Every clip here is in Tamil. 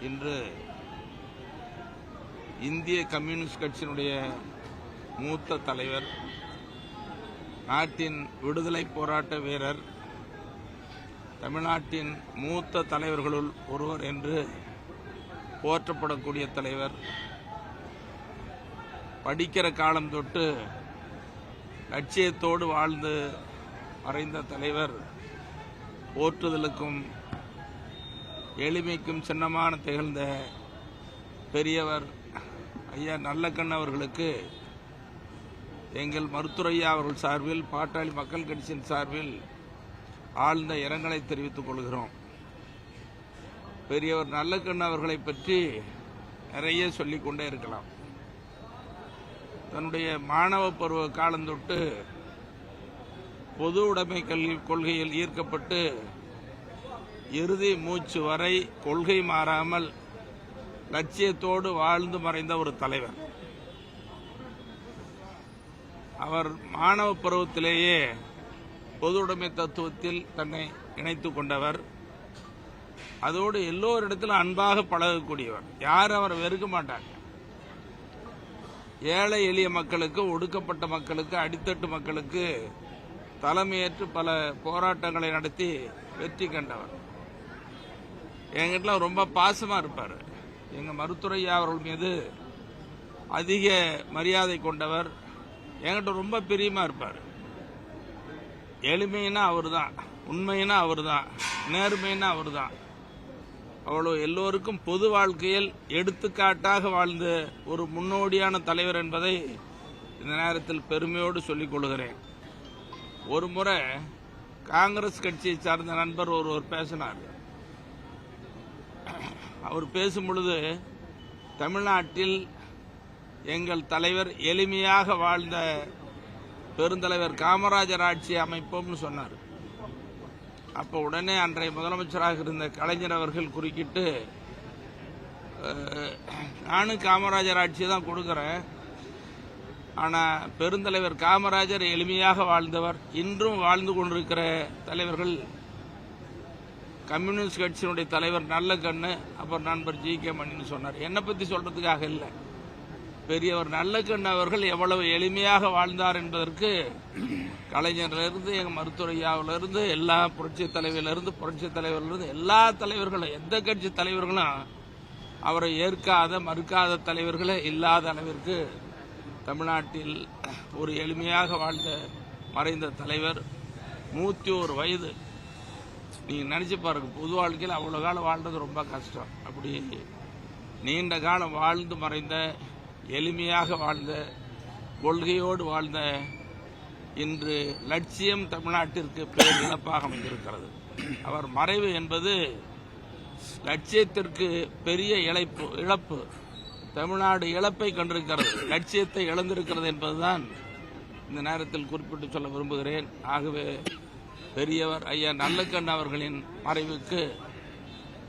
இன்று இந்திய கம்யூனிஸ்ட் கட்சியினுடைய மூத்த தலைவர், நாட்டின் விடுதலை போராட்ட வீரர், தமிழ்நாட்டின் மூத்த தலைவர்களுள் ஒருவர் என்று போற்றப்படக்கூடிய தலைவர், படிக்கிற காலம் தொட்டு லட்சியத்தோடு வாழ்ந்து மறைந்த தலைவர், போற்றுதலுக்கும் எளிமைக்கும் சின்னமான திகழ்ந்த பெரியவர் ஐயா நல்லக்கண்ணு அவர்களுக்கு எங்கள் மருத்துவரையா அவர்கள் சார்பில், பாட்டாளி மக்கள் கட்சியின் சார்பில் ஆழ்ந்த இரங்கலை தெரிவித்துக் கொள்கிறோம். பெரியவர் நல்லக்கண்ணு அவர்களை பற்றி நிறைய சொல்லிக் கொண்டே இருக்கலாம். தன்னுடைய மாணவ பருவ காலம் தொட்டு பொது உடைமை கல்வி கொள்கையில் ஈர்க்கப்பட்டு இறுதி மூச்சு வரை கொள்கை மாறாமல் லட்சியத்தோடு வாழ்ந்து மறைந்த ஒரு தலைவர். அவர் மாணவ பருவத்திலேயே பொது உடைமை தத்துவத்தில் தன்னை இணைத்துக் கொண்டவர். அதோடு எல்லோரிடத்திலும் அன்பாக பழகக்கூடியவர். யாரும் அவரை வெறுக்க மாட்டாங்க. ஏழை எளிய மக்களுக்கு, ஒடுக்கப்பட்ட மக்களுக்கு, அடித்தட்டு மக்களுக்கு தலைமையேற்று பல போராட்டங்களை நடத்தி வெற்றி கண்டவர். எங்கிட்ட ரொம்ப பாசமா இருப்பார். எங்க மருத்துவரையா அவர்கள் மீது அதிக மரியாதை கொண்டவர். என்கிட்ட ரொம்ப பிரியமா இருப்பார். எளிமைன்னா அவர் தான், உண்மைன்னா அவர் தான், நேர்மைன்னா அவர் தான். அவ்வளவு எல்லோருக்கும் பொது வாழ்க்கையில் எடுத்துக்காட்டாக வாழ்ந்த ஒரு முன்னோடியான தலைவர் என்பதை இந்த நேரத்தில் பெருமையோடு சொல்லிக் கொள்கிறேன். ஒரு முறை காங்கிரஸ் கட்சியை சார்ந்த நண்பர் ஒருவர் பேசினார். அவர் பேசும் பொழுது தமிழ்நாட்டில் எங்கள் தலைவர் எளிமையாக வாழ்ந்த பெருந்தலைவர் காமராஜர் ஆட்சி அமைப்போம்னு சொன்னார். அப்போ உடனே அன்றைய முதலமைச்சராக இருந்த கலைஞர் அவர்கள் குறுக்கிட்டு, நானும் காமராஜர் ஆட்சி தான் கொடுக்கிறேன், ஆனால் பெருந்தலைவர் காமராஜர் எளிமையாக வாழ்ந்தவர், இன்றும் வாழ்ந்து கொண்டிருக்கிற தலைவர்கள் கம்யூனிஸ்ட் கட்சியினுடைய தலைவர் நல்லக்கண்ணு, அப்புறம் நண்பர் ஜி.கே. மணின்னு சொன்னார். என்னை பற்றி சொல்றதுக்காக இல்லை, பெரியவர் நல்லக்கண்ணு அவர்கள் எவ்வளவு எளிமையாக வாழ்ந்தார் என்பதற்கு கலைஞரிலிருந்து, எங்கள் மருத்துவரையாவிலிருந்து, எல்லா புரட்சி தலைவரிலிருந்து எல்லா தலைவர்களும், எந்த கட்சி தலைவர்களும் அவரை ஏற்காத மறுக்காத தலைவர்களே இல்லாத அளவிற்கு தமிழ்நாட்டில் ஒரு எளிமையாக வாழ்ந்த மறைந்த தலைவர். 101 வயது. நீங்க நினைச்சு பாருங்க, பொது வாழ்க்கையில் அவ்வளவு காலம் வாழ்றது ரொம்ப கஷ்டம். அப்படி நீண்ட காலம் வாழ்ந்து மறைந்த, எளிமையாக வாழ்ந்த, கொள்கையோடு வாழ்ந்த, இன்று லட்சியம் தமிழ்நாட்டிற்கு பேர் இழப்பாக அமைந்திருக்கிறது. அவர் மறைவு என்பது லட்சியத்திற்கு பெரிய இழப்பு. தமிழ்நாடு இழப்பை கண்டிருக்கிறது, லட்சியத்தை இழந்திருக்கிறது என்பதுதான் இந்த நேரத்தில் குறிப்பிட்டு சொல்ல விரும்புகிறேன். ஆகவே பெரியவர் ஐயா நல்லக்கண்ணு அவர்களின் மறைவுக்கு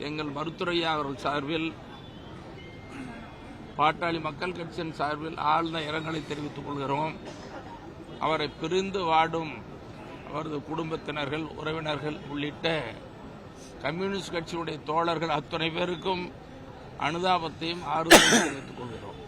எங்கள் மருத்துவரையா அவர்கள் சார்பில், பாட்டாளி மக்கள் கட்சியின் சார்பில் ஆழ்ந்த இரங்கலை தெரிவித்துக் கொள்கிறோம். அவரை பிரிந்து வாடும் அவரது குடும்பத்தினர்கள், உறவினர்கள் உள்ளிட்ட கம்யூனிஸ்ட் கட்சியுடைய தோழர்கள் அத்தனை பேருக்கும் அனுதாபத்தையும் ஆறுதலையும் தெரிவித்துக் கொள்கிறோம்.